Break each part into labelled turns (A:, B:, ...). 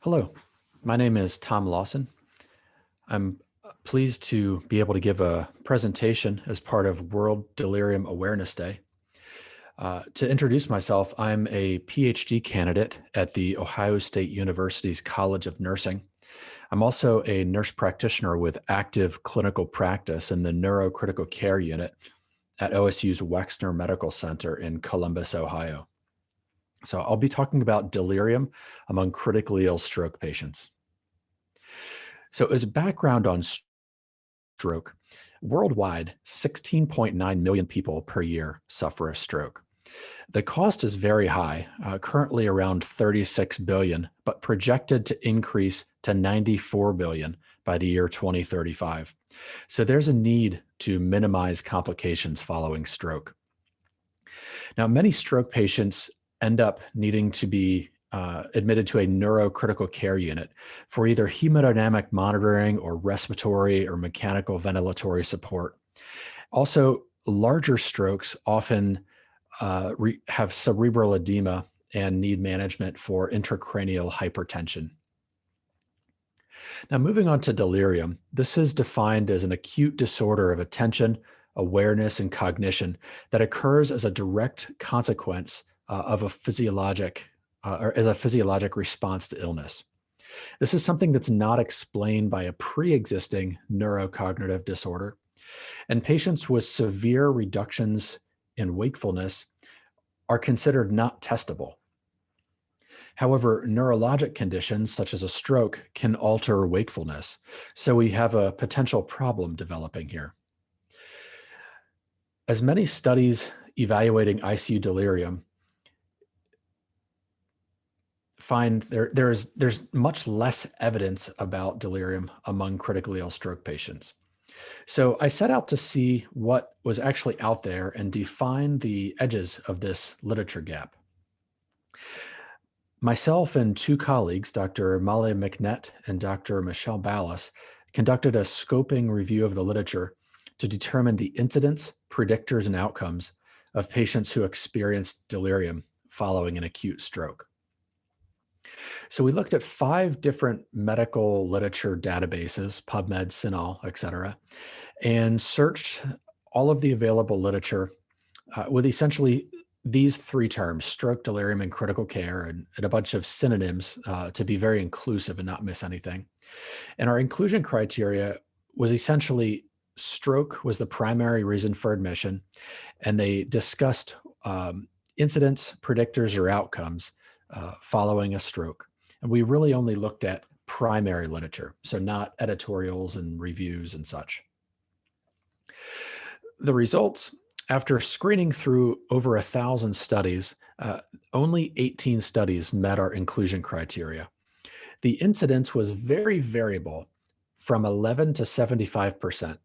A: Hello, my name is Tom Lawson. I'm pleased to be able to give a presentation as part of World Delirium Awareness Day. To introduce myself, I'm a PhD candidate at the Ohio State University's College of Nursing. I'm also a nurse practitioner with active clinical practice in the neurocritical care unit at OSU's Wexner Medical Center in Columbus, Ohio. So I'll be talking about delirium among critically ill stroke patients. So, as background on stroke, worldwide, 16.9 million people per year suffer a stroke. The cost is very high, currently around 36 billion, but projected to increase to 94 billion by the year 2035. So there's a need to minimize complications following stroke. Now, many stroke patients end up needing to be admitted to a neurocritical care unit for either hemodynamic monitoring or respiratory or mechanical ventilatory support. Also, larger strokes often have cerebral edema and need management for intracranial hypertension. Now, moving on to delirium, this is defined as an acute disorder of attention, awareness, and cognition that occurs as a direct consequence of a physiologic or as a physiologic response to illness. This is something that's not explained by a pre-existing neurocognitive disorder, and patients with severe reductions in wakefulness are considered not testable. However, neurologic conditions such as a stroke can alter wakefulness, so we have a potential problem developing here. As many studies evaluating ICU delirium find there's much less evidence about delirium among critically ill stroke patients. So I set out to see what was actually out there and define the edges of this literature gap. Myself and two colleagues, Dr. Molly McNett and Dr. Michelle Ballas, conducted a scoping review of the literature to determine the incidence, predictors, and outcomes of patients who experienced delirium following an acute stroke. So we looked at 5 different medical literature databases, PubMed, CINAHL, et cetera, and searched all of the available literature with essentially these 3 terms: stroke, delirium, and critical care, and a bunch of synonyms to be very inclusive and not miss anything. And our inclusion criteria was essentially stroke was the primary reason for admission, and they discussed incidents, predictors, or outcomes following a stroke. And we really only looked at primary literature, so not editorials and reviews and such. The results, after screening through over 1,000 studies, only 18 studies met our inclusion criteria. The incidence was very variable from 11 to 75%.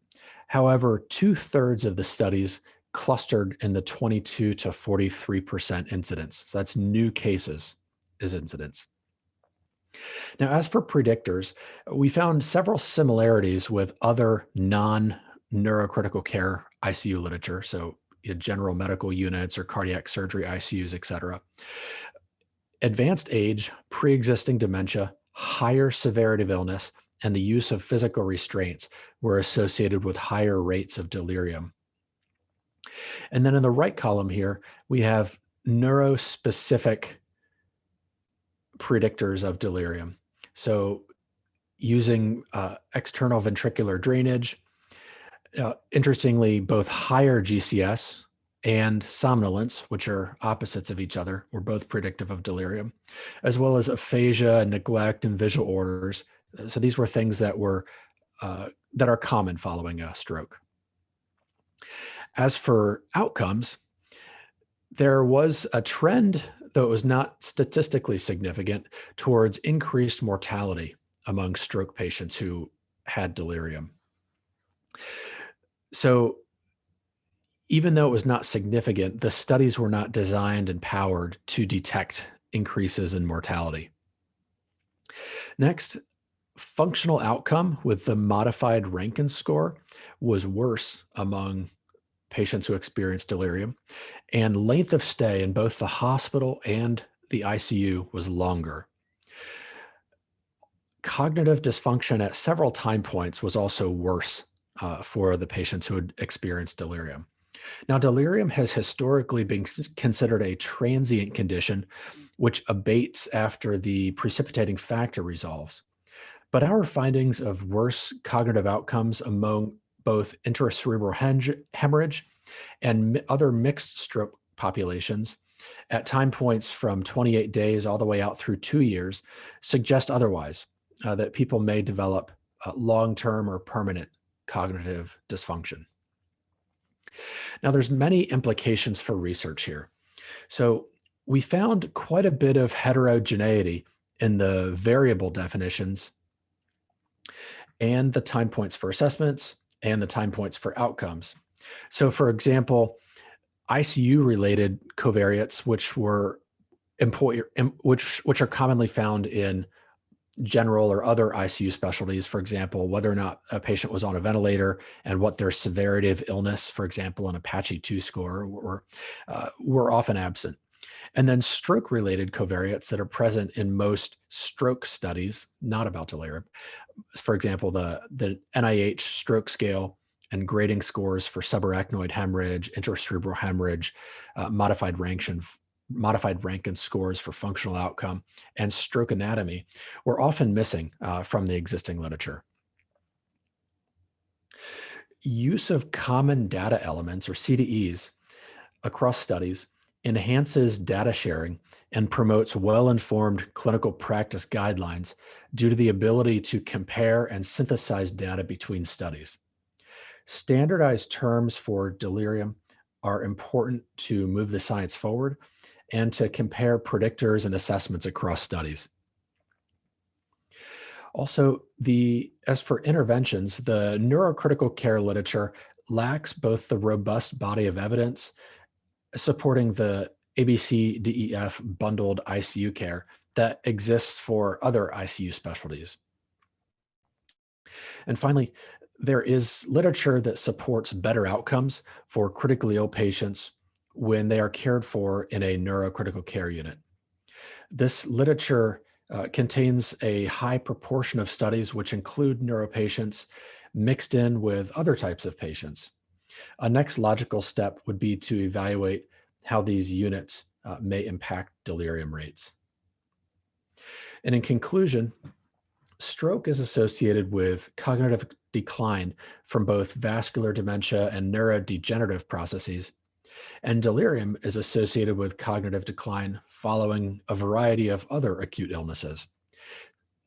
A: However, 2/3 of the studies clustered in the 22 to 43% incidence. So that's new cases as incidence. Now, as for predictors, we found several similarities with other non-neurocritical care ICU literature, so general medical units or cardiac surgery ICUs, et cetera. Advanced age, pre-existing dementia, higher severity of illness, and the use of physical restraints were associated with higher rates of delirium. And then in the right column here, we have neurospecific predictors of delirium. So using external ventricular drainage, interestingly, both higher GCS and somnolence, which are opposites of each other, were both predictive of delirium, as well as aphasia, neglect, and visual orders. So these were things that are common following a stroke. As for outcomes, there was a trend, though it was not statistically significant, towards increased mortality among stroke patients who had delirium. So even though it was not significant, the studies were not designed and powered to detect increases in mortality. Next, functional outcome with the modified Rankin score was worse among patients who experienced delirium, and length of stay in both the hospital and the ICU was longer. cognitive dysfunction at several time points was also worse for the patients who had experienced delirium. Now, delirium has historically been considered a transient condition which abates after the precipitating factor resolves. But our findings of worse cognitive outcomes among both intracerebral hemorrhage and other mixed stroke populations at time points from 28 days all the way out through 2 years suggest otherwise, that people may develop long-term or permanent cognitive dysfunction. Now, there's many implications for research here. So we found quite a bit of heterogeneity in the variable definitions and the time points for assessments and the time points for outcomes. So for example, ICU-related covariates, which are commonly found in general or other ICU specialties, for example, whether or not a patient was on a ventilator and what their severity of illness, for example, an Apache 2 score, were often absent. And then stroke-related covariates that are present in most stroke studies, not about delirium. For example, the NIH stroke scale and grading scores for subarachnoid hemorrhage, intracerebral hemorrhage, modified Rankin scores for functional outcome, and stroke anatomy were often missing from the existing literature. Use of common data elements, or CDEs, across studies enhances data sharing and promotes well-informed clinical practice guidelines due to the ability to compare and synthesize data between studies. Standardized terms for delirium are important to move the science forward and to compare predictors and assessments across studies. Also, as for interventions, the neurocritical care literature lacks both the robust body of evidence supporting the ABCDEF bundled ICU care that exists for other ICU specialties. And finally, there is literature that supports better outcomes for critically ill patients when they are cared for in a neurocritical care unit. This literature contains a high proportion of studies which include neuropatients mixed in with other types of patients. A next logical step would be to evaluate how these units may impact delirium rates. And in conclusion, stroke is associated with cognitive decline from both vascular dementia and neurodegenerative processes, and delirium is associated with cognitive decline following a variety of other acute illnesses.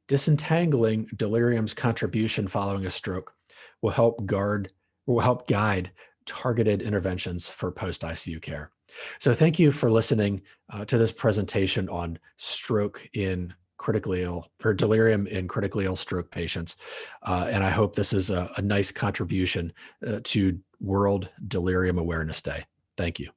A: Disentangling delirium's contribution following a stroke will help guide targeted interventions for post-ICU care. So thank you for listening to this presentation on stroke in critically ill, or delirium in critically ill stroke patients. And I hope this is a nice contribution to World Delirium Awareness Day. Thank you.